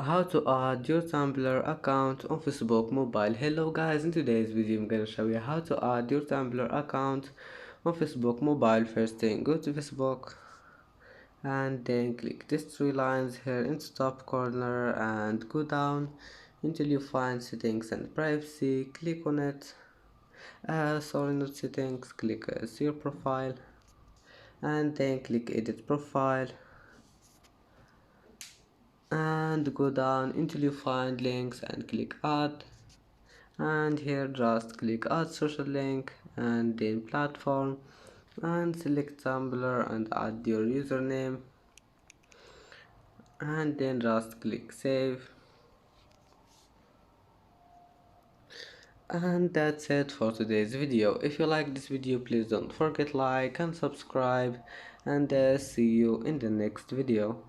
How to add your Tumblr account on Facebook mobile. Hello guys, in today's video I'm gonna show you how to add your Tumblr account on Facebook mobile. First thing, go to Facebook and then click these three lines here in the top corner and go down until you find settings and privacy. Click on it. Sorry, not settings, click see your profile and then click edit profile and go down until you find links and click add, and here just click add social link and then platform and select Tumblr and add your username and then just click save. And that's it for today's video. If you like this video, please don't forget like and subscribe, and see you in the next video.